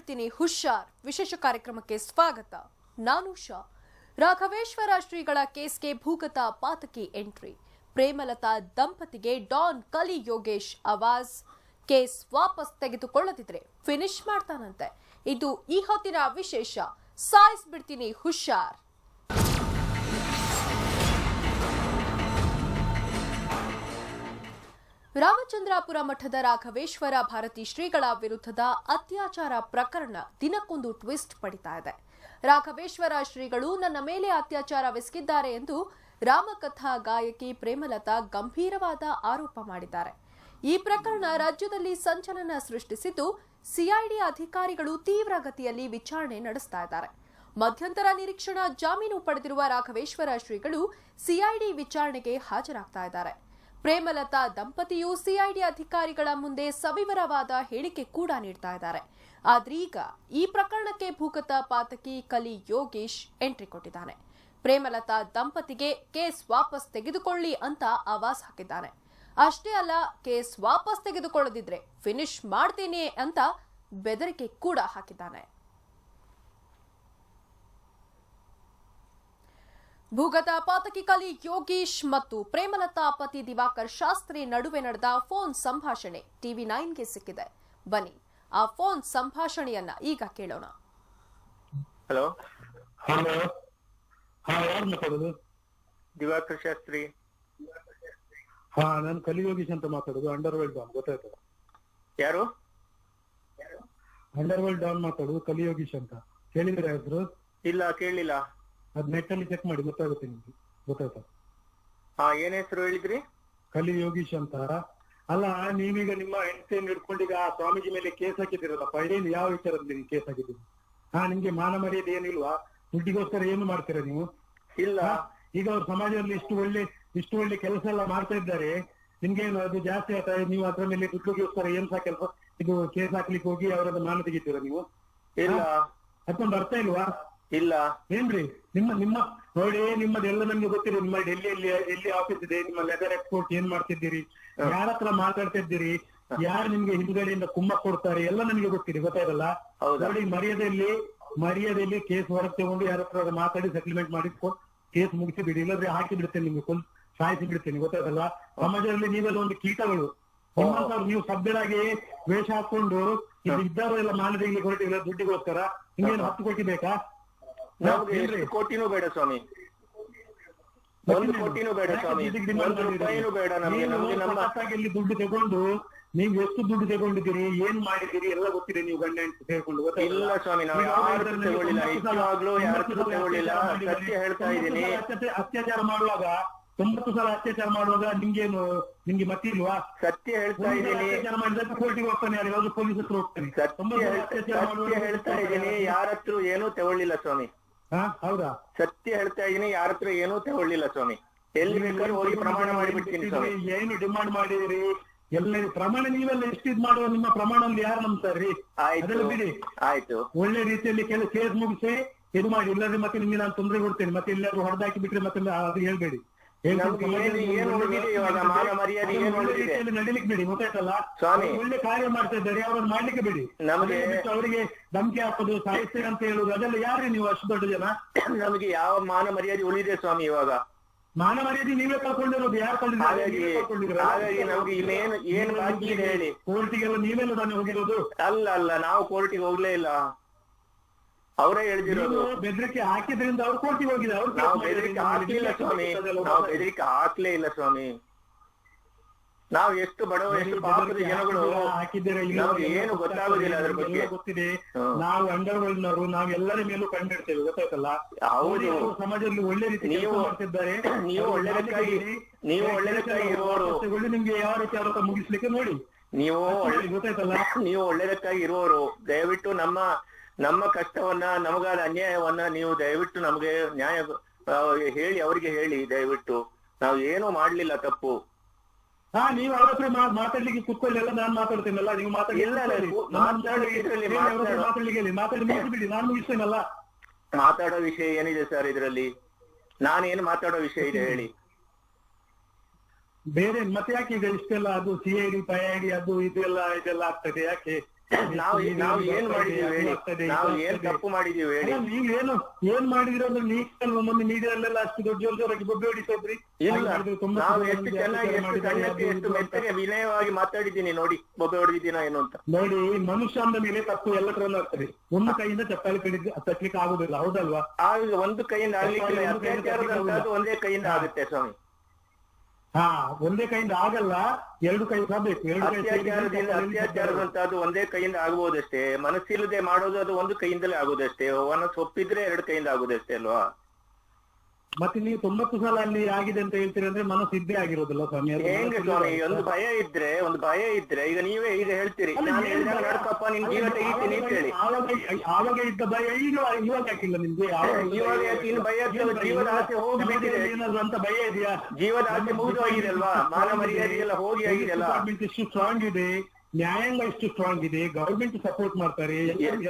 ಸಾಯಿಸ್ಬಿಡ್ತೀನಿ ಹುಷಾರ್ ವಿಶೇಷ ಕಾರ್ಯಕ್ರಮಕ್ಕೆ ಸ್ವಾಗತ. ನಾನು ಉಷಾ. ರಾಘವೇಶ್ವರ ಶ್ರೀಗಳ ಕೇಸ್ಗೆ ಭೂಗತ ಪಾತಕಿ ಎಂಟ್ರಿ. ಪ್ರೇಮಲತಾ ದಂಪತಿಗೆ ಡಾನ್ ಕಲಿ ಯೋಗೇಶ್ ಆವಾಜ್. ಕೇಸ್ ವಾಪಸ್ ತೆಗೆದುಕೊಳ್ಳದಿದ್ರೆ ಫಿನಿಶ್ ಮಾಡ್ತಾನಂತೆ. ಇದು ಈ ಹೊತ್ತಿನ ವಿಶೇಷ. ಸಾಯಿಸ್ಬಿಡ್ತೀನಿ ಹುಷಾರ್. ರಾಮಚಂದ್ರಾಪುರ ಮಠದ ರಾಘವೇಶ್ವರ ಭಾರತಿ ಶ್ರೀಗಳ ವಿರುದ್ಧದ ಅತ್ಯಾಚಾರ ಪ್ರಕರಣ ದಿನಕ್ಕೊಂದು ಟ್ವಿಸ್ಟ್ ಪಡಿತಾ ಇದೆ. ರಾಘವೇಶ್ವರ ಶ್ರೀಗಳು ನನ್ನ ಮೇಲೆ ಅತ್ಯಾಚಾರವೆಸಗಿದ್ದಾರೆ ಎಂದು ರಾಮಕಥಾ ಗಾಯಕಿ ಪ್ರೇಮಲತಾ ಗಂಭೀರವಾದ ಆರೋಪ ಮಾಡಿದ್ದಾರೆ. ಈ ಪ್ರಕರಣ ರಾಜ್ಯದಲ್ಲಿ ಸಂಚಲನ ಸೃಷ್ಟಿಸಿದ್ದು, ಸಿಐಡಿ ಅಧಿಕಾರಿಗಳು ತೀವ್ರ ಗತಿಯಲ್ಲಿ ವಿಚಾರಣೆ ನಡೆಸ್ತಾ ಇದ್ದಾರೆ. ಮಧ್ಯಂತರ ನಿರೀಕ್ಷಣಾ ಜಾಮೀನು ಪಡೆದಿರುವ ರಾಘವೇಶ್ವರ ಶ್ರೀಗಳು ಸಿಐಡಿ ವಿಚಾರಣೆಗೆ ಹಾಜರಾಗ್ತಾ ಇದ್ದಾರೆ. ಪ್ರೇಮಲತಾ ದಂಪತಿಯು ಸಿಐಡಿ ಅಧಿಕಾರಿಗಳ ಮುಂದೆ ಸವಿವರವಾದ ಹೇಳಿಕೆ ಕೂಡ ನೀಡ್ತಾ ಇದ್ದಾರೆ. ಆದ್ರೀಗ ಈ ಪ್ರಕರಣಕ್ಕೆ ಭೂಗತ ಪಾತಕಿ ಕಲಿ ಯೋಗೇಶ್ ಎಂಟ್ರಿ ಕೊಟ್ಟಿದ್ದಾನೆ. ಪ್ರೇಮಲತಾ ದಂಪತಿಗೆ ಕೇಸ್ ವಾಪಸ್ ತೆಗೆದುಕೊಳ್ಳಿ ಅಂತ ಆವಾಜ್ ಹಾಕಿದ್ದಾನೆ. ಅಷ್ಟೇ ಅಲ್ಲ, ಕೇಸ್ ವಾಪಸ್ ತೆಗೆದುಕೊಳ್ಳದಿದ್ರೆ ಫಿನಿಶ್ ಮಾಡ್ತೀನಿ ಅಂತ ಬೆದರಿಕೆ ಕೂಡ ಹಾಕಿದ್ದಾನೆ. ಭೂಗತ ಪಾತಕಿ ಕಲಿ ಯೋಗೀಶ್ ಮತ್ತು ಪ್ರೇಮಲತಾ ಪತಿ ದಿವಾಕರ್ ಶಾಸ್ತ್ರಿ ನಡುವೆ ನಡೆದ ಫೋನ್ ಸಂಭಾಷಣೆ TV9ಗೆ ಸಿಕ್ಕಿದೆ. ಬನ್ನಿ ಆ ಫೋನ್ ಸಂಭಾಷಣೆಯನ್ನ ಈಗ ಕೇಳೋಣ. ಹಲೋ ಹಲೋ, ಯಾರು ಮಾತಾಡೋದು? ದಿವಾಕರ್ ಶಾಸ್ತ್ರಿ. ನಾನು ಕಲಿ ಯೋಗೀಶ್ ಅಂತ ಮಾತಾಡೋದು. ಅಂಡರ್ವರ್ಲ್ಡ್ ಡಾನ್ ಗೊತ್ತಾಯ್ತದ? ಯಾರು? ಅಂಡರ್ವರ್ಲ್ಡ್ ಡಾನ್ ಮಾತಾಡೋದು, ಕಲಿ ಯೋಗೀಶ್ ಅಂತ. ಕೇಳಿದ್ರೆ ಹೆಸರು? ಇಲ್ಲ, ಕೇಳಿಲ್ಲ. ಅದ್ ನೆಟ್ ಅಲ್ಲಿ ಚೆಕ್ ಮಾಡಿ, ಗೊತ್ತಾಗುತ್ತೆ ನಿಮ್ಗೆ. ಗೊತ್ತಾಯ್ತಾ? ಏನ್ ಹೆಸರು ಹೇಳಿದ್ರಿ? ಕಲಿ ಯೋಗೀಶ್ ಅಂತ. ಅಲ್ಲ, ನೀವೀಗ ನಿಮ್ಮ ಹೆಂಡತಿಯನ್ನು ಹಿಡ್ಕೊಂಡೀಗ ಆ ಸ್ವಾಮೀಜಿ ಮೇಲೆ ಕೇಸ್ ಹಾಕಿದ್ದೀರಲ್ಲಪ್ಪ, ಏನು ಯಾವ ವಿಚಾರದಲ್ಲಿ ನೀವು ಕೇಸ್ ಹಾಕಿದ್ದೀರಿ? ನಿಮ್ಗೆ ಮಾನ ಮರ್ಯಾದೆ ಏನಿಲ್ವಾ? ದುಡ್ಡಿಗೋಸ್ಕರ ಏನು ಮಾಡ್ತೀರಾ ನೀವು? ಇಲ್ಲ. ಈಗ ಅವ್ರ ಸಮಾಜದಲ್ಲಿ ಇಷ್ಟು ಒಳ್ಳೆ ಕೆಲಸ ಎಲ್ಲ ಮಾಡ್ತಾ ಇದ್ದಾರೆ, ನಿಮ್ಗೇನು ಅದು ಜಾಸ್ತಿ ಆಯ್ತಾ? ನೀವು ಅದ್ರ ಮೇಲೆ ದುಡ್ಡಿಗೋಸ್ಕರ ಏನ್ ಸಹ ಕೆಲಸ ಇದು ಕೇಸ್ ಹಾಕ್ಲಿಕ್ಕೆ ಹೋಗಿ ಅವರದ್ದು ಮಾನ ತೆಗಿತೀರಾ ನೀವು? ಇಲ್ಲ. ಅದೊಂದು ಅರ್ಥ ಇಲ್ವಾ? ಇಲ್ಲ. ಏನ್ರಿ ನಿಮ್ಮ ನೋಡಿ, ನಿಮ್ಮದೆಲ್ಲ ನಮ್ಗೆ ಗೊತ್ತಿದೆ. ನಿಮ್ಮ ಎಲ್ಲಿ ಆಫೀಸ್ ಇದೆ, ನಿಮ್ಮ ಲೆದರ್ ಎಕ್ಸ್ಪೋರ್ಟ್ ಏನ್ ಮಾಡ್ತಿದ್ದೀರಿ, ಯಾರ ಹತ್ರ ಮಾತಾಡ್ತಾ ಇದ್ದೀರಿ, ಯಾರು ನಿಮ್ಗೆ ಹಿಂದ್ಗಡೆಯಿಂದ ಕುಮ್ಮ ಕೊಡ್ತಾರೆ, ಎಲ್ಲ ನಮ್ಗೆ ಗೊತ್ತಿದೆ. ಗೊತ್ತಾಯ್ತಲ್ಲ? ನೋಡಿ, ಮರ್ಯಾದೆಯಲ್ಲಿ ಕೇಸ್ ಹೊರಗೆ ತಗೊಂಡು ಯಾರ ಹತ್ರ ಮಾತಾಡಿ ಸೆಟಲ್ಮೆಂಟ್ ಮಾಡಿ ಕೇಸ್ ಮುಗಿಸಿ ಬಿಡಿ, ಇಲ್ಲದ್ರೆ ಹಾಕಿ ಬಿಡ್ತೇನೆ, ನಿಮ್ಗೆ ಸಾಯಿಸಿ ಬಿಡ್ತೇನೆ. ಗೊತ್ತಾಯ್ತಲ್ಲ? ಸಮಾಜದಲ್ಲಿ ನೀವೆಲ್ಲ ಒಂದು ಕೀಟಗಳು. ನೀವು ಸಭ್ಯರಾಗಿ ವೇಷ ಹಾಕೊಂಡು ಇದ್ದಾರು ಎಲ್ಲ ಮಾನವರಿಗೆ ಹೊರಟಿಲ್ಲ ದುಡ್ಡಿಗೋಸ್ಕರ. ನಿಮ್ಗೇನು 10 ಕೋಟಿ ಬೇಕಾ? ಕೋಟಿನೂ ಬೇಡ ಸ್ವಾಮಿ, 1 ಕೋಟಿನೂ ಬೇಡ ಸ್ವಾಮಿ, 1 ರೂಪಾಯಿನೂ ಬೇಡ ನಮ್ಗೆ. ಇಲ್ಲಿ ದುಡ್ಡು ತಗೊಂಡು ನೀವು ಎಷ್ಟು ದುಡ್ಡು ತಗೊಂಡಿದ್ದೀರಿ, ಏನ್ ಮಾಡಿದ್ದೀರಿ ಎಲ್ಲ ಗೊತ್ತಿದೆ. ನೀವು ಗಂಡ ಹೆಂಡತಿ ಸೇರ್ಕೊಂಡು. ಇಲ್ಲ ಸ್ವಾಮಿ, ನಾವು ಯಾರು ತಗೊಳ್ಳಿಲ್ಲ, ನಿಜವಾಗ್ಲೂ ಯಾರು ತಗೊಳ್ಳಿಲ್ಲ. ಸತ್ಯ ಹೇಳ್ತಾ ಇದ್ದೀನಿ. ಅತ್ಯಾಚಾರ ಮಾಡುವಾಗ 90 ಸಲ ಅತ್ಯಾಚಾರ ಮಾಡುವಾಗ ನಿಮ್ಗೆ ಮತ್ತಿಲ್ವಾ? ಸತ್ಯ ಹೇಳ್ತಾ ಇದ್ದೀನಿ. ಅತ್ಯಾಚಾರ ಮಾಡಿದ್ರೆ ಕೋರ್ಟಿಗೆ ಹೋಗ್ತಾನೆ, ಯಾರು ಪೊಲೀಸ್ ಹತ್ರ ಹೋಗ್ತಾನೆ. ಸತ್ಯ ಹೇಳ್ತಾ ಇದ್ದೀನಿ, ಯಾರ ಹತ್ರ ಏನೂ ತಗೊಳ್ಳಿಲ್ಲ ಸ್ವಾಮಿ. ಹೌದಾ? ಸತ್ಯ ಹೇಳ್ತಾ ಇದ್ದೀನಿ, ಯಾರ ಹತ್ರ ಏನೂ ತಗೊಳ್ಳಿಲ್ಲ ಸ್ವಾಮಿ. ಎಲ್ಲಿ ಬೇಕಾದ್ರೂ ಹೋಗಿ ಪ್ರಮಾಣ ಮಾಡಿಬಿಡ್ತೀನಿ ಸ್ವಾಮಿ. ಏನು ಡಿಮಾಂಡ್ ಮಾಡಿದಿರಿ? ಎಲ್ಲ ಪ್ರಮಾಣ ನೀವೆಲ್ಲ ಎಷ್ಟು ಮಾಡುವ, ನಿಮ್ಮ ಪ್ರಮಾಣದಲ್ಲಿ ಯಾರು ನಂಬ್ತಾರ್ರಿ? ಅದೆಲ್ಲ ಬಿಡಿ. ಆಯ್ತು, ಒಳ್ಳೆ ರೀತಿಯಲ್ಲಿ ಕೇಸ್ ಮುಗಿಸಿ ಇದು ಮಾಡಿ, ಇಲ್ಲದ್ರೆ ಮತ್ತೆ ನಿಮ್ಗೆ ನಾನು ತೊಂದರೆ ಕೊಡ್ತೇನೆ. ಮತ್ತೆ ಎಲ್ಲರೂ ಹೊಡೆದಾಕಿ ಬಿಟ್ರೆ ಮತ್ತೆ ಅದು ಹೇಳ್ಬೇಡಿ. ನಡಿಲಿಕ್ಕೆ ಬಿಡಿ. ಗೊತ್ತಾಯ್ತಲ್ಲ? ಒಳ್ಳೆ ಕಾರ್ಯ ಮಾಡ್ತಾ ಇದ್ದಾರೆ, ಅವ್ರನ್ನ ಮಾಡ್ಲಿಕ್ಕೆ ಬಿಡಿ. ಅವರಿಗೆ ಧಮಕಿ ಹಾಕೋದು, ಸಾಯಿಸ್ತೇನೆ ಅಂತ ಹೇಳುದು, ಅದೆಲ್ಲ ಯಾರೇ ನೀವು ಅಷ್ಟು ದೊಡ್ಡ ಜನ? ನಮಗೆ ಯಾವ ಮಾನ ಮರ್ಯಾದೆ ಉಳಿದೆ ಸ್ವಾಮಿ? ಇವಾಗ ಮಾನ ಮರ್ಯಾದೆ ನೀವೇ ಕಳ್ಕೊಂಡಿರೋದು. ಯಾರು ಕಳ್ಕೊಂಡಿದ್ದೀರಾ? ಹಾಗಾಗಿ ನಮ್ಗೆ ಏನ್ ಬಾಕಿ ಇದೆ ಹೇಳಿ? ಕೋರ್ಟಿಗೆಲ್ಲ ನೀವೆಲ್ಲ ತಾನೇ ಹೋಗಿರೋದು? ಅಲ್ಲ, ನಾವು ಕೋರ್ಟಿಗೆ ಹೋಗ್ಲೇ ಇಲ್ಲ. ಅವರೇ ಹೇಳಿದಿರೋದು. ಬೆದರಿಕೆ ಹಾಕಿದ್ರಿಂದ ಅವ್ರು ಕೋರ್ಟಿಗೆ ಹೋಗಿದೆ. ನಾವು ಬೆದರಿಕೆ ಹಾಕ್ಲಿಲ್ಲ ಸ್ವಾಮಿ, ನಾವು ಬೆದರಿಕೆ ಹಾಕ್ಲೇ ಇಲ್ಲ ಸ್ವಾಮಿ. ನಾವು ಎಷ್ಟು ಬಡವ, ಎಷ್ಟು ಪಾಪದ ಜನಗಳು ಹಾಕಿದ್ದೀರಾ, ನಮ್ಗೆ ಏನು ಗೊತ್ತಾಗುದಿಲ್ಲ ಅದ್ರ ಬಗ್ಗೆ. ಗೊತ್ತಿದೆ. ನಾವು ಅಂಡರ್ವರ್ಲ್ಡ್ನವರು, ನಾವ್ ಎಲ್ಲರ ಮೇಲೂ ಕಂಡಿಡ್ತೇವೆ. ಗೊತ್ತಾಯ್ತಲ್ಲ? ಹೌದು, ಸಮಾಜದಲ್ಲಿ ಒಳ್ಳೆ ರೀತಿ ಮಾಡ್ತಿದ್ದಾರೆ. ನೀವು ಒಳ್ಳೆದಕ್ಕಾಗಿ ಇರುವವರು, ನಿಮ್ಗೆ ಯಾವ ರೀತಿ ಆರೋಪ ಮುಗಿಸ್ಲಿಕ್ಕೆ ನೋಡಿ. ಗೊತ್ತಾಯ್ತಲ್ಲ? ನೀವು ಒಳ್ಳೆದಕ್ಕಾಗಿ ಇರುವವರು, ದಯವಿಟ್ಟು ನಮ್ಮ ಕಷ್ಟವನ್ನ, ನಮಗಾದ ಅನ್ಯಾಯವನ್ನ ನೀವು ದಯವಿಟ್ಟು ನಮ್ಗೆ ನ್ಯಾಯ ಹೇಳಿ, ಅವರಿಗೆ ಹೇಳಿ ದಯವಿಟ್ಟು. ನಾವು ಏನೂ ಮಾಡ್ಲಿಲ್ಲ ತಪ್ಪು. ನೀವು ಅವ್ರ ಹತ್ರ ಮಾತಾಡ್ಲಿಕ್ಕೆ ಕುತ್ಕೊಳ್ಳಿ, ಎಲ್ಲ ನಾನು ಮಾತಾಡ್ತೇನಲ್ಲ, ನೀವು ಮಾತಾಡಿ ನಾನು ಮುಗಿಸ್ತೇನಲ್ಲ. ಮಾತಾಡೋ ವಿಷಯ ಏನಿದೆ ಸರ್ ಇದರಲ್ಲಿ? ನಾನೇನು ಮಾತಾಡೋ ವಿಷಯ ಇದೆ ಹೇಳಿ? ಬೇರೆ ಮತ್ತೆ ಯಾಕೆ ಈಗ ಇಷ್ಟೆಲ್ಲ ಅದು ಸಿಐಡಿ ಪೈಐಡಿ ಅದು ಇದೆಲ್ಲ ಆಗ್ತದೆ? ಯಾಕೆ ನಾವು ಏನ್ ಮಾಡಿದೀವಿ ಹೇಳಿ, ನಾವು ಏನ್ ತಪ್ಪು ಮಾಡಿದೀವಿ ಹೇಳಿ? ನೀವೇನು ಏನ್ ಮಾಡಿದಿರ ಅಂದ್ರೆ ನೀವು ಮೊನ್ನೆ ಮೀಡಿಯಾದಲ್ಲೆಲ್ಲ ಅಷ್ಟು ದೊಡ್ಡ ಜೋರಾಗಿ ಬೊಬ್ಬೆ ಹೊಡಿಸೋದ್ರಿ. ಇಲ್ಲ, ನಾವು ಎಷ್ಟು ಚೆನ್ನಾಗಿ ಎಷ್ಟು ಸಣ್ಣಕ್ಕೆ ಎಷ್ಟು ಮೆತ್ತಗೆ ವಿನಯವಾಗಿ ಮಾತಾಡಿದ್ದೀನಿ ನೋಡಿ, ಬೊಬ್ಬೆ ಹೊಡೆದಿದ್ದೀನ ಏನು ಅಂತ ನೋಡಿ. ಮನುಷ್ಯ ಅಂದ ಮೇಲೆ ತಪ್ಪು ಎಲ್ಲ ತರಲ್ಲ ಆಗ್ತದೆ. ಒಂದು ಕೈಯಿಂದ ಚಪ್ಪಾಳಿ ತಟ್ಟಲಿಕ್ಕೆ ಆಗುದಿಲ್ಲ, ಹೌದಲ್ವಾ? ಆಗ ಒಂದು ಕೈಯಿಂದ ಆಗ್ಲಿಕ್ಕಿಲ್ಲ, ಅತ್ಯಾಚಾರದಂತದ್ದು ಒಂದೇ ಕೈಯಿಂದ ಆಗುತ್ತೆ ಸ್ವಾಮಿ. ಹಾ, ಒಂದೇ ಕೈಯಿಂದ ಆಗಲ್ಲ, ಎರಡು ಕೈ ಬೇಕು. ಅತ್ಯಾಚಾರದಂತದ್ದು ಒಂದೇ ಕೈಯಿಂದ ಆಗ್ಬೋದಷ್ಟೇ. ಮನಸ್ಸಿಲ್ಲದೆ ಮಾಡೋದು ಅದು ಒಂದು ಕೈಯಿಂದಲೇ ಆಗುದಷ್ಟೇ. ಮನಸ್ಸು ಒಪ್ಪಿದ್ರೆ ಎರಡು ಕೈಯಿಂದ ಆಗುದಷ್ಟೇ ಅಲ್ವಾ? ಮತ್ತೆ ನೀವು 90 ಸಲ ಅಲ್ಲಿ ಆಗಿದೆ ಅಂತ ಹೇಳ್ತೀರಿ ಅಂದ್ರೆ ಮನಸ್ಸು ಇದ್ದೇ ಆಗಿರೋದಿಲ್ಲ ಸ್ವಾಮಿ. ಹೆಂಗೆ ಸ್ವಾಮಿ? ಒಂದು ಭಯ ಇದ್ರೆ ಈಗ ನೀವೇ ಈಗ ಹೇಳ್ತೀರಿ, ನಾನು ಹೇಳಿದಾಗ ನಡ್ಕಪ್ಪ ನಿನ್ ಜೀವ ತೆಗಿತೀನಿ ಅಂತ ಹೇಳಿ. ಆವಾಗ ಇದ್ದ ಭಯ ಇವಾಗ ಯಾಕಿಲ್ಲ ನಿಮ್ಗೆ? ಇವಾಗ ಯಾಕೆ ಇನ್ನು ಭಯ? ಜೀವದ ಆಸೆ ಹೋಗಿ ಬಿಟ್ಟಿದೆ. ಏನಾದ್ರು ಅಂತ ಭಯ ಇದೆಯಾ? ಜೀವದ ಆಸೆ ಮುಗಿದು ಆಗಿದೆ ಅಲ್ವಾ? ಮಾನ ಮರ್ಯಾದೆ ಎಲ್ಲ ಹೋಗಿ ಆಗಿದೆ ಅಲ್ಲ? ಇಷ್ಟು ಸ್ಟ್ರಾಂಗ್ ಇದೆ, ನ್ಯಾಯಾಂಗ ಎಷ್ಟು ಸ್ಟ್ರಾಂಗ್ ಇದೆ, ಗವರ್ಮೆಂಟ್ ಸಪೋರ್ಟ್ ಮಾಡ್ತಾರೆ,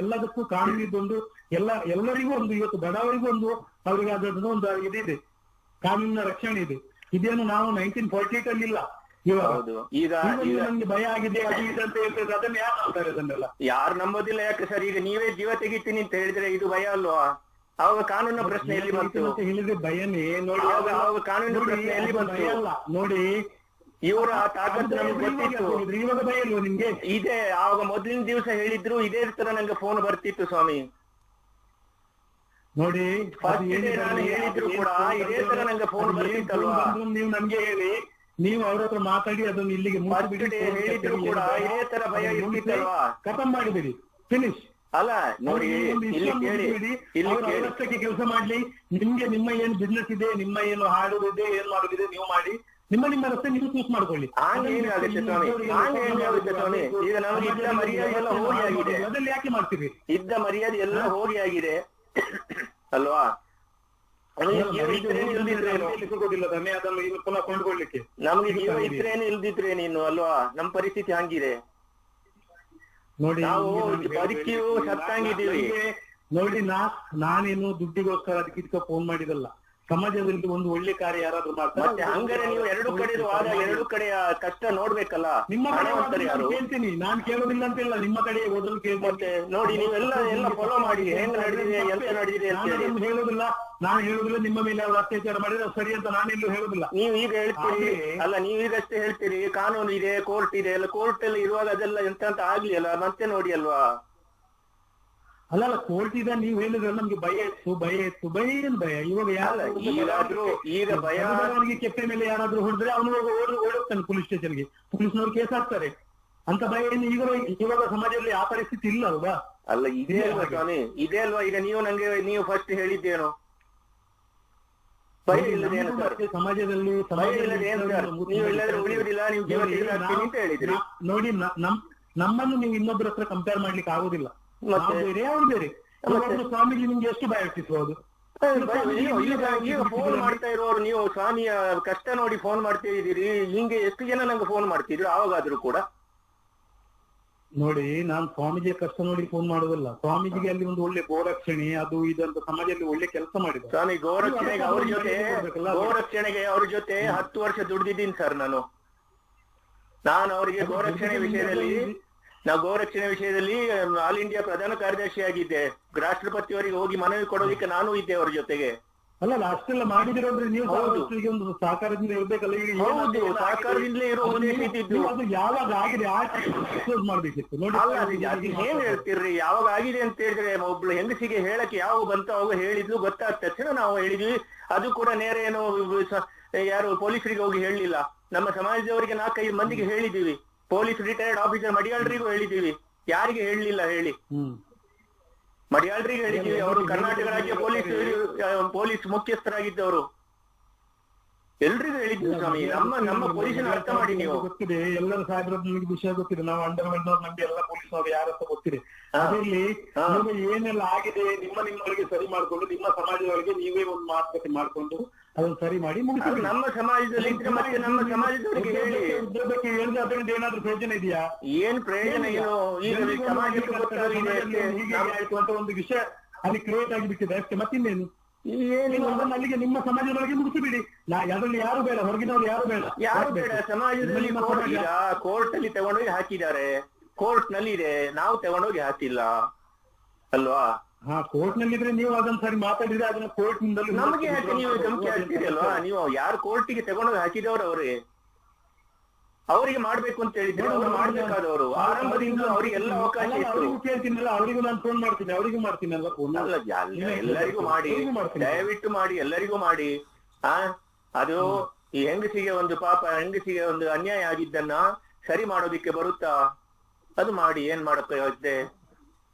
ಎಲ್ಲದಕ್ಕೂ ಕಾನೂನಿದ್ದೊಂದು ಎಲ್ಲರಿಗೂ ಒಂದು, ಇವತ್ತು ಬಡವರಿಗೂ ಒಂದು, ಅವರಿಗೆ ಅದನ್ನು ಒಂದು ಇದಿದೆ, ಕಾನೂನಿನ ರಕ್ಷಣೆ ಇದೆ. ಇದೇನು ನಾವು 1948 ಅಲ್ಲಿ ಇಲ್ಲ. ಈಗ ನಮ್ಗೆ ಭಯ ಆಗಿದೆ ಅದು ಇದು ಅಂತ ಹೇಳ್ತಾರೆ, ಅದನ್ನ ಯಾರು ಮಾಡ್ತಾರೆ? ಅದನ್ನೆಲ್ಲ ಯಾರು ನಂಬೋದಿಲ್ಲ. ಯಾಕೆ ಸರ್? ಈಗ ನೀವೇ ಜೀವ ತೆಗಿತೀನಿ ಅಂತ ಹೇಳಿದ್ರೆ ಇದು ಭಯ ಅಲ್ವಾ? ಅವಾಗ ಕಾನೂನಿನ ಪ್ರಶ್ನೆ ಎಲ್ಲಿ ಬಂತು ಅಂತ ಹೇಳಿದ್ರೆ ಭಯನೇ. ನೋಡಿ, ಅವಾಗ ಕಾನೂನಿನ ಪ್ರಶ್ನೆ ಎಲ್ಲಿ ಬಂತು? ಅಲ್ಲ ನೋಡಿ, ಇವರ ತಾಕತ್ತು ನಮ್ಗೆ ಗೊತ್ತಿತ್ತು. ಇವಾಗ ಭಯ ಇಲ್ವಾ ನಿಮ್ಗೆ? ಇದೆ. ಆವಾಗ ಮೊದಲಿನ ದಿವಸ ಹೇಳಿದ್ರು ಇದೇ ತರ ನಂಗೆ ಫೋನ್ ಬರ್ತಿತ್ತು ಸ್ವಾಮಿ. ನೋಡಿ, ನಾನು ಹೇಳಿದ್ರು ಕೂಡ ಇದೇ ತರ ನಂಗೆ ಫೋನ್ ಬರ್ತಿತ್ತಲ್ವಾ? ನೀವು ನಮ್ಗೆ ಹೇಳಿ, ನೀವು ಅವ್ರ ಹತ್ರ ಮಾತಾಡಿ ಅದನ್ನು ಇಲ್ಲಿಗೆ ಹೇಳಿದ್ರು ಕೂಡ ಇದೇ ತರ ಭಯ ಇರ್ತಿತ್ತಲ್ವಾ? ಖತಮ್ ಮಾಡಿಬಿಡಿ, ಫಿನಿಶ್. ಅಲ್ಲ ನೋಡಿ, ಇಲ್ಲಿ ಕೇಳಿ, ಅವರಷ್ಟಕ್ಕೆ ಕೆಲಸ ಮಾಡ್ಲಿ. ನಿಮ್ಗೆ ನಿಮ್ಮ ಏನು ಬಿಸ್ನೆಸ್ ಇದೆ, ನಿಮ್ಮ ಏನು ಹಾಡುದಿದೆ, ಏನ್ ಮಾಡುದಿದೆ ನೀವು ಮಾಡಿ. ನಿಮ್ಮ ರಸ್ತೆ ನೀವು ಚೂಸ್ ಮಾಡ್ಕೊಳ್ಳಿ. ಆಗುತ್ತೆ ಸ್ವಾಮಿ, ಆಗುತ್ತೆ ಸ್ವಾಮಿ. ಈಗ ನಮಗೆ ಇದ್ದ ಮರ್ಯಾದೆ ಎಲ್ಲ ಹೋಗಿ ಆಗಿದೆ. ಅದನ್ನ ಯಾಕೆ ಮಾಡ್ತೀವಿ? ಇದ್ದ ಮರ್ಯಾದೆ ಎಲ್ಲ ಹೋಗಿ ಆಗಿದೆ ಅಲ್ವಾ? ಕೊಟ್ಟಿಲ್ಲ ತಾನೆ ಅದನ್ನು ಈಗ ಪುನಃ ಕೊಂಡ್ಕೊಳ್ಲಿಕ್ಕೆ. ನಮ್ಗೆ ಜೀವ ಇದ್ರೇನು ಇಲ್ದಿದ್ರೆ ನೀನು ಅಲ್ವಾ? ನಮ್ ಪರಿಸ್ಥಿತಿ ಹಂಗಿದೆ ನೋಡಿ. ನಾವು ಬದುಕಿಯೂ ಸತ್ತಂಗಿದ್ದೀವಿ ನೋಡಿ. ನಾನೇನು ದುಡ್ಡಿಗೋಸ್ಕರ ಅದಕ್ಕೆ ಫೋನ್ ಮಾಡಿದಲ್ಲ. ಸಮಾಜದಲ್ಲಿ ಒಂದು ಒಳ್ಳೆ ಕಾರ್ಯ ಯಾರಾದ್ರೂ ಮಾಡ್ತಾರೆ. ಮತ್ತೆ ಹಂಗಾರೆ ನೀವು ಎರಡು ಕಡೆಯ ಕಷ್ಟ ನೋಡ್ಬೇಕಲ್ಲ. ನಿಮ್ಮ ಕಡೆ ಕೇಳ್ತೀನಿ, ನಾನ್ ಕೇಳೋದಿಲ್ಲ ಅಂತ ಇಲ್ಲ. ನಿಮ್ಮ ಕಡೆ ಹೋದ್ರು ಮತ್ತೆ ನೋಡಿ, ನೀವೆಲ್ಲ ಫಾಲೋ ಮಾಡಿ ಹೆಂಗ್ ನಡೆದಿದೆ ಎಂತ ನಡೆದಿದೆ ಅಂತ ಹೇಳೋದಿಲ್ಲ. ನಾನು ಹೇಳುದಿಲ್ಲ ನಿಮ್ಮ ಮೇಲೆ ಅವರು ಅತ್ಯಾಚಾರ ಮಾಡಿದ್ರೆ ಸರಿ ಅಂತ ನಾನೆಲ್ಲೂ ಹೇಳುದಿಲ್ಲ. ನೀವು ಈಗ ಹೇಳ್ತೀರಿ ಅಲ್ಲ, ನೀವು ಈಗಷ್ಟೇ ಹೇಳ್ತೀರಿ ಕಾನೂನು ಇದೆ, ಕೋರ್ಟ್ ಇದೆ ಅಲ್ಲ. ಕೋರ್ಟ್ ಅಲ್ಲಿ ಇರುವಾಗ ಅದೆಲ್ಲ ಎಂತ ಅಂತ ಆಗ್ಲಿ ಅಲ್ಲ, ಮತ್ತೆ ನೋಡಿ ಅಲ್ವಾ? ಅಲ್ಲ, ಕೋರ್ಟ್ ಇದೆ ನೀವು ಹೇಳಿದ್ರೆ ನಮ್ಗೆ ಭಯ ಇತ್ತು. ಏನ್ ಭಯ? ಇವಾಗ ಈಗ ಭಯ ಅವನಿಗೆ ಕೆಪ್ಪೆ ಮೇಲೆ ಯಾರಾದ್ರೂ ಹೊಡೆದ್ರೆ ಅವನು ಓಡೋಗ್ತಾನೆ ಪೊಲೀಸ್ ಸ್ಟೇಷನ್ಗೆ, ಪೊಲೀಸ್ನವ್ರು ಕೇಸ್ ಹಾಕ್ತಾರೆ ಅಂತ ಭಯ ಏನು ಇವಾಗ ಸಮಾಜದಲ್ಲಿ ಆ ಪರಿಸ್ಥಿತಿ ಇಲ್ಲ ಅಲ್ವಾ? ಅಲ್ಲ, ಇದೇ ಅಲ್ವಾ ಸ್ವಾಮಿ? ಇದೇ ಅಲ್ವಾ? ಈಗ ನೀವು ಫಸ್ಟ್ ಹೇಳಿದ್ದೇನು? ಭಯ ಇಲ್ಲದೆ ಏನು ಸರ್ ಸಮಾಜದಲ್ಲಿ? ನೀವು ಇಲ್ಲದ್ರೆ ಉಳಿಯುವುದಿಲ್ಲ, ನೀವು ಜೀವ ತೆಗೆದುಹಾಕ್ತೀನಿ ಅಂತ ಹೇಳಿದ್ರಿ. ನೋಡಿ, ನಮ್ಮನ್ನು ನೀವು ಇನ್ನೊಬ್ಬರ ಹತ್ರ ಕಂಪೇರ್ ಮಾಡ್ಲಿಕ್ಕೆ ಆಗುದಿಲ್ಲ. ಬೇರೆ ಅವ್ರು ಬೇರೆ. ಸ್ವಾಮೀಜಿ ನಿಮ್ಗೆ ಎಷ್ಟು ಭಯ ಹುಟ್ಟಿಸಬಹುದು? ಈಗ ಫೋನ್ ಮಾಡ್ತಾ ಇರೋರು ನೀವು ಸ್ವಾಮಿಯ ಕಷ್ಟ ನೋಡಿ ಫೋನ್ ಮಾಡ್ತಾ ಇದ್ದೀರಿ. ಹಿಂಗೆ ಎಷ್ಟು ಜನ ನಂಗೆ ಫೋನ್ ಮಾಡ್ತಿದ್ರು ಆವಾಗಾದ್ರೂ ಕೂಡ? ನೋಡಿ, ನಾನು ಸ್ವಾಮೀಜಿಯ ಕಷ್ಟ ನೋಡಿ ಫೋನ್ ಮಾಡುದಿಲ್ಲ. ಸ್ವಾಮೀಜಿಗೆ ಅಲ್ಲಿ ಒಂದು ಒಳ್ಳೆ ಗೋರಕ್ಷಣೆ ಅದು ಇದಂತ ಸಮಾಜದಲ್ಲಿ ಒಳ್ಳೆ ಕೆಲಸ ಮಾಡಿದ ಸ್ವಾಮಿ. ಗೋರಕ್ಷಣೆಗೆ ಅವ್ರ ಜೊತೆ 10 ವರ್ಷ ದುಡ್ದಿದ್ದೀನಿ ಸರ್ ನಾನು ಅವರಿಗೆ ಗೋರಕ್ಷಣೆ ವಿಷಯದಲ್ಲಿ ಆಲ್ ಇಂಡಿಯಾ ಪ್ರಧಾನ ಕಾರ್ಯದರ್ಶಿ ಆಗಿದ್ದೆ. ರಾಷ್ಟ್ರಪತಿಯವರಿಗೆ ಹೋಗಿ ಮನವಿ ಕೊಡೋದಕ್ಕೆ ನಾನು ಇದ್ದೆ ಅವ್ರ ಜೊತೆಗೆ. ಅಲ್ಲ, ಅಷ್ಟೆಲ್ಲ ಮಾಡಿದಿರೋ ಅಂದ್ರೆ ನೀವು ಒಂದು ಸಹಕಾರದಿಂದ ಇರ್ಬೇಕಲ್ಲ. ಸಹಕಾರದಿಂದಲೇ ಇರೋ ಉದ್ದೇಶ ಇದ್ದಿದ್ದು. ಅದು ಯಾವಾಗ ಆಗಿದೆ ಮಾಡ್ಬೇಕಿತ್ತು ನೋಡಿ. ಏನ್ ಹೇಳ್ತಿರ್ರಿ? ಯಾವಾಗ ಆಗಿದೆ ಅಂತ ಹೇಳಿದ್ರೆ ಒಬ್ಳು ಹೆಂಗಸಿಗೆ ಹೇಳಕ್ಕೆ ಯಾವಾಗ ಬಂತ ಅವಾಗ ಹೇಳಿದ್ಲು. ಗೊತ್ತಾದ ತಕ್ಷಣ ನಾವು ಹೇಳಿದ್ವಿ. ಅದು ಕೂಡ ನೇರ ಏನು ಯಾರು ಪೊಲೀಸರಿಗೆ ಹೋಗಿ ಹೇಳಲಿಲ್ಲ. ನಮ್ಮ ಸಮಾಜದವರಿಗೆ 4-5 ಮಂದಿಗೆ ಹೇಳಿದೀವಿ. ಪೊಲೀಸ್ ರಿಟೈರ್ಡ್ ಆಫೀಸರ್ ಮಡಿಯಾಳ್ರಿಗೂ ಹೇಳಿದೀವಿ. ಯಾರಿಗೆ ಹೇಳಲಿಲ್ಲ ಹೇಳಿ? ಮಡಿಯಾಳ್ರಿಗೆ ಹೇಳಿದೀವಿ. ಅವರು ಕರ್ನಾಟಕ ರಾಜ್ಯ ಪೊಲೀಸ್ ಮುಖ್ಯಸ್ಥರಾಗಿದ್ದವರು. ಎಲ್ರಿಗೂ ಹೇಳಿದ್ವಿ ಸ್ವಾಮಿ. ನಮ್ಮ ಪೊಲೀಸನ ಅರ್ಥ ಮಾಡಿ ನೀವು. ಗೊತ್ತಿದೆ, ಎಲ್ಲರ ಸಾಹೇಬ್ರ ನಿಮಗೆ ವಿಷಯ ಗೊತ್ತಿದೆ. ನಾವು ಅಂಡರ್ವರ್ಲ್ಡ್ ನಮ್ಗೆ ಎಲ್ಲ ಪೊಲೀಸ್ನವ್ರು ಯಾರಂತ ಗೊತ್ತಿದೆ. ಅದರಲ್ಲಿ ಏನೆಲ್ಲ ಆಗಿದೆ ನಿಮ್ಮೊಳಗೆ ಸರಿ ಮಾಡ್ಕೊಂಡು, ನಿಮ್ಮ ಸಮಾಜದೊಳಗೆ ನೀವೇ ಒಂದು ಮಾತುಕತೆ ಮಾಡ್ಕೊಂಡು ಅದನ್ನ ಸರಿ ಮಾಡಿ ಮುಗಿಸಿ. ನಮ್ಮ ಸಮಾಜದಲ್ಲಿ ಮತ್ತೆ ನಮ್ಮ ಸಮಾಜದವರಿಗೆ ಹೇಳಿ. ಉದ್ಯೋಗಕ್ಕೆ ಹೇಳಿದ್ರೆ ಅದರಿಂದ ಏನಾದ್ರೂ ಪ್ರಯೋಜನ ಇದೆಯಾ? ಏನ್ ಪ್ರಯೋಜನ ಏನು? ಈಗ ಸಮಾಜಕ್ಕೆ ಗೊತ್ತಾಗಿದೆ ಆಯ್ತು ಅಂತ ಒಂದು ವಿಷಯ ಅಲ್ಲಿ ಕ್ರಿಯೇಟ್ ಆಗಿಬಿಟ್ಟಿದೆ ಅಷ್ಟೇ, ಮತ್ತಿನ್ನೇನು? ಅಲ್ಲಿಗೆ ನಿಮ್ಮ ಸಮಾಜದೊಳಗೆ ಮುಗಿಸಿಬಿಡಿ. ಅದರಲ್ಲಿ ಯಾರು ಬೇಡ, ಹೊರಗಿನವ್ರು ಯಾರು ಬೇಡ. ಸಮಾಜದಲ್ಲಿ ಕೋರ್ಟ್ ಅಲ್ಲಿ ತಗೊಂಡೋಗಿ ಹಾಕಿದ್ದಾರೆ. ಕೋರ್ಟ್ ನಲ್ಲಿ ಇದೆ, ನಾವು ತಗೊಂಡೋಗಿ ಹಾಕಿಲ್ಲ ಅಲ್ವಾ? ಹಾ, ಕೋರ್ಟ್ ನಲ್ಲಿದ್ರೆ ನೀವು ಅದನ್ನ ಸರಿ ಮಾತಾಡಿದ್ರೆ ಅದನ್ನ ಕೋರ್ಟ್ ನಿಂದಲೂ ನಮಗೆ ಯಾಕೆ ನೀವು ಧಮಕಿ ಹಾಕ್ತೀರಿ ಅಲ್ವಾ? ನೀವು ಯಾರು ಕೋರ್ಟಿಗೆ ತಗೊಂಡೋಗಿ ಹಾಕಿದವರು ಅವರಿಗೆ ಮಾಡ್ಬೇಕು ಅಂತ ಹೇಳಿದ್ರೆ ಅವ್ರು ಮಾಡ್ಬೇಕಾದವರು. ಆರಂಭದಿಂದ ಅವ್ರಿಗೆ ಎಲ್ಲ ಅವಕಾಶ ಇತ್ತು. ಅವರಿಗೂ ಕೇಳ್ತೀನಲ್ಲ, ಅವರಿಗೂ ನಾನು ಫೋನ್ ಮಾಡ್ತೀನಿ, ಅವರಿಗೂ ಮಾಡ್ತೀನಲ್ಲ ಫೋನ್. ಅಲ್ಲ, ಎಲ್ಲರಿಗೂ ಮಾಡಿ, ದಯವಿಟ್ಟು ಮಾಡಿ, ಎಲ್ಲರಿಗೂ ಮಾಡಿ. ಅದು ಈ ಹೆಂಗಸಿಗೆ ಒಂದು ಪಾಪ, ಹೆಂಗಸಿಗೆ ಒಂದು ಅನ್ಯಾಯ ಆಗಿದ್ದನ್ನ ಸರಿ ಮಾಡೋದಿಕ್ಕೆ ಬರುತ್ತಾ? ಅದು ಮಾಡಿ, ಏನ್ ಮಾಡಕ್ಕೆ ಯೋಚನೆ.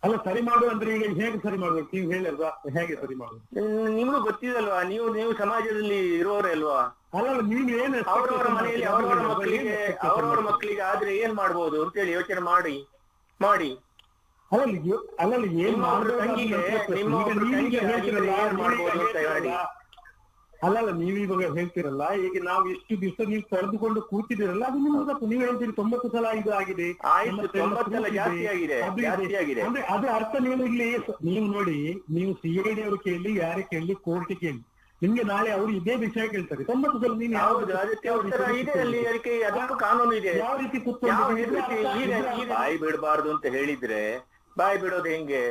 ಅಲ್ಲ, ಸರಿ ಮಾಡು ಅಂದ್ರೆ ಈಗ ಹೇಗೆ ಸರಿ ಮಾಡ್ಬೇಕು ನೀವು ಹೇಳಲ್ವಾ? ಹೇಗೆ ಸರಿ ಮಾಡುದು ನಿಮ್ಗೂ ಗೊತ್ತಿದಲ್ವಾ? ನೀವು ಸಮಾಜದಲ್ಲಿ ಇರೋರೇ ಅಲ್ವಾ? ಅಲ್ಲ, ನೀವ್ ಏನ್ ಅವರವರ ಮನೆಯಲ್ಲಿ ಅವರವರ ಮಕ್ಕಳಿಗೆ ಆದ್ರೆ ಏನ್ ಮಾಡ್ಬೋದು ಅಂತೇಳಿ ಯೋಚನೆ ಮಾಡಿ. ಅಲ್ಲ ಏನ್ ತಂಗಿಗೆ ಏನ್ ಮಾಡ್ಬೋದು ಅಂತ ಹೇಳಿ. ಅಲ್ಲಲ್ಲ, ನೀವೀವಾಗ ಹೇಳ್ತಿರಲ್ಲ, ಈಗ ನಾವು ಎಷ್ಟು ದಿವಸ ನೀವು ಕಳೆದುಕೊಂಡು ಕೂತಿದ್ದೀರಲ್ಲ, ಅದು ನಿಮ್ಗೆ ತಪ್ಪು. ನೀವು ಹೇಳ್ತೀರಿ 90 ಸಲ ಇದು ಆಗಿದೆ, ಆಯ್ತು, 90 ಸಲ ಜಾಸ್ತಿ ಆಗಿದೆ. ಅಂದ್ರೆ ಅದು ಅರ್ಥ ನೀವು ಇಲ್ಲಿ ನೀವು ನೋಡಿ, ನೀವು CID ಅವರು ಕೇಳಿ, ಯಾರೇ ಕೇಳಿ, ಕೋರ್ಟ್ ಕೇಳಿ, ನಿಮ್ಗೆ ನಾಳೆ ಅವರು ಇದೇ ವಿಷಯ ಕೇಳ್ತಾರೆ. 90 ಸಲ ನೀನು ಅದಕ್ಕೆ ಉತ್ತರ ಇದೆ ಅಲ್ಲಿ, ಅದಕ್ಕೆ ಅದಕ್ಕೂ ಕಾನೂನು ಇದೆ. ಯಾವ ರೀತಿ ಕೂತ್ಕೊಂಡು ಬಾಯಿ ಬಿಡಬಾರ್ದು ಅಂತ ಹೇಳಿದ್ರೆ ಬಾಯಿ ಬಿಡೋದು ಹೆಂಗೆ?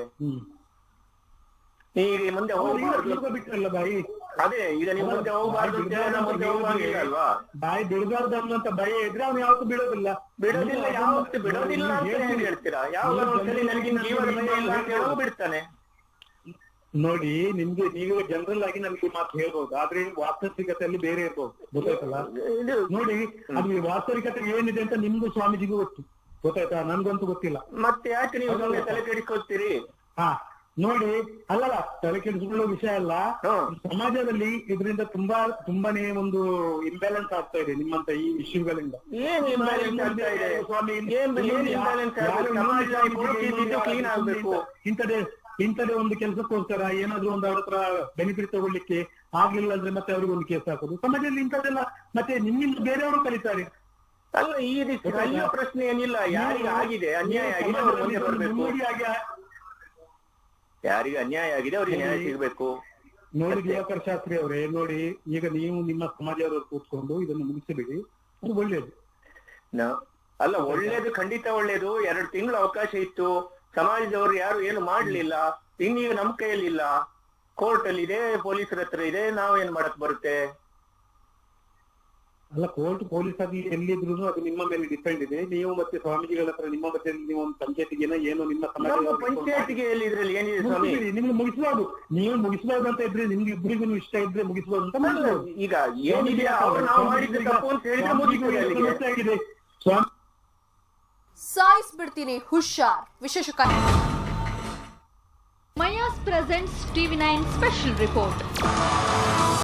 ಈಗ ಮುಂದೆ ಹೋಗ್ಬಾರ್ದು ಬಿಟ್ರಲ್ಲ ಬಾಯಿ. ಅದೇ, ಈಗ ನೀವು ಮುಂದೆ ಹೋಗ್ಬಾರ್ದು ಮುಂದೆ ಹೋಗುವಂಗಿಲ್ಲ ಅಲ್ವಾ? ಬಾಯಿ ಬಿಡಬಾರ್ದು ಅನ್ನೋಂತ ಭಯ ಇದ್ರೆ ಅವ್ನು ಯಾವತ್ತೂ ಬಿಡೋದಿಲ್ಲ ಯಾವತ್ತು ಬಿಡೋದಿಲ್ಲ ಅಂತ ಹೇಗೆ ಹೇಳ್ತೀರಾ? ಯಾವಾಗ ಒಂದ್ಸಲಿ ನನಗೆ ಜೀವನ ಭಯ ಇಲ್ಲ ಅಂತ ಹೇಳೋದು ಬಿಡ್ತಾನೆ. ನೋಡಿ, ನಿಮ್ಗೆ ನೀವು ಜನರಲ್ ಆಗಿ ನಮ್ಗೆ ಮಾತು ಹೇಳ್ಬೋದು, ಆದ್ರೆ ವಾಸ್ತವಿಕತೆಯಲ್ಲಿ ಬೇರೆ ಇರ್ಬೋದು. ಗೊತ್ತಾಯ್ತಲ್ಲ? ನೋಡಿ, ಅದು ವಾಸ್ತವಿಕತೆ ಏನಿದೆ ಅಂತ ನಿಮ್ಗೂ ಸ್ವಾಮೀಜಿಗೂ ಗೊತ್ತಾಯ್ತಾ? ನನ್ಗಂತೂ ಗೊತ್ತಿಲ್ಲ. ಮತ್ತೆ ಯಾಕೆ ನೀವು ತಲೆ ಕೆಡಿಸ್ಕೊಳ್ತೀರಿ? ಹಾ, ನೋಡಿ, ಅಲ್ಲಲ್ಲ, ತಲೆ ಕೆಡಿಸಿಕೊಳ್ಳೋ ವಿಷಯ ಅಲ್ಲ. ಸಮಾಜದಲ್ಲಿ ಇದರಿಂದ ತುಂಬಾನೇ ಒಂದು ಇಂಬ್ಯಾಲೆನ್ಸ್ ಆಗ್ತಾ ಇದೆ ನಿಮ್ಮಂತ ಈ ಇಶ್ಯೂಗಳಿಂದ. ಇಂಥದೇ ಒಂದು ಕೆಲಸಕ್ಕೋಸ್ಕರ ಏನಾದ್ರು ಒಂದು ಅವ್ರ ಹತ್ರ ಬೆನಿಫಿಟ್ ತಗೊಳ್ಳಿಕ್ಕೆ ಆಗ್ಲಿಲ್ಲ ಅಂದ್ರೆ ಮತ್ತೆ ಅವ್ರಿಗೆ ಒಂದು ಕೇಸ್ ಹಾಕೋದು. ಸಮಾಜದಲ್ಲಿ ಇಂಥದ್ದೆಲ್ಲ ಮತ್ತೆ ನಿಮ್ಮಿಂದ ಬೇರೆಯವರು ಕಲಿತಾರೆ. ಅಲ್ಲ, ಈ ರೀತಿ ಕಲಿಯೋ ಪ್ರಶ್ನೆ ಏನಿಲ್ಲ. ಯಾರಿಗೆ ಆಗಿದೆ ಅನ್ಯಾಯ ಆಗಿದೆ ಅವ್ರ ಮುಂದೆ ಬರ್ಬೇಕು. ಯಾರಿಗೆ ಅನ್ಯಾಯ ಆಗಿದೆ ಅವ್ರಿಗೆ ನ್ಯಾಯ ಸಿಗ್ಬೇಕು. ನೋಡಿ ದಿವಾಕರ್ ಶಾಸ್ತ್ರಿ ಅವರೇ, ನೋಡಿ, ಈಗ ನೀವು ನಿಮ್ಮ ಸಮಾಜದವರು ಕೂತ್ಕೊಂಡು ಇದನ್ನು ಮುಗಿಸಬೇಡಿ, ಅದು ಒಳ್ಳೇದು. ಅಲ್ಲ, ಒಳ್ಳೇದು, ಖಂಡಿತ ಒಳ್ಳೇದು. 2 ತಿಂಗಳು ಅವಕಾಶ ಇತ್ತು, ಸಮಾಜದವರು ಯಾರು ಏನು ಮಾಡ್ಲಿಲ್ಲ. ಇನ್ನೀಗ ನಮ್ ಕೈಯಲ್ಲಿಲ್ಲ, ಕೋರ್ಟ್ ಅಲ್ಲಿ ಇದೆ, ಪೊಲೀಸರ ಹತ್ರ ಇದೆ, ನಾವೇನ್ ಮಾಡಕ್ ಬರುತ್ತೆ? ಅಲ್ಲ, ಕೋರ್ಟ್ ಪೊಲೀಸ್ ಆಗಿ ಎಲ್ಲಿದ್ರು ಅದು ನಿಮ್ಮ ಮೇಲೆ ಡಿಪೆಂಡ್ ಇದೆ. ನೀವು ಮತ್ತೆ ಸ್ವಾಮೀಜಿಗಳ ಹತ್ರ ನಿಮ್ಮ ಮತ್ತೆ ನೀವು ಒಂದು ಪಂಚಾಯತಿಗೆ ಏನೋ ನಿಮ್ಮ ಪಂಚಾಯತಿಗೆ ಇದ್ರಲ್ಲಿ ಏನಿದೆ ಸ್ವಾಮಿ? ನಿಮ್ಗೆ ಮುಗಿಸಬಹುದು, ನೀವು ಮುಗಿಸಬಹುದು ಅಂತ ಇದ್ರೆ, ನಿಮ್ಗೆ ಇಬ್ಬರಿಗೂ ಇಷ್ಟ ಇದ್ರೆ ಮುಗಿಸಬಹುದು ಅಂತ ಮುಗಿಸಬಹುದು. ಈಗ ಏನಿದೆ ನಾವು ಮಾಡಿದ್ರೆ ತಪ್ಪು ಅಂತ ಹೇಳಿದ್ರೆ ಮುಗಿಸಿದೆ. ಸಾಯಿಸ್ಬಿಡ್ತೀನಿ, ಹುಷಾರ್. ವಿಶೇಷ Maya's presents TV9 special report.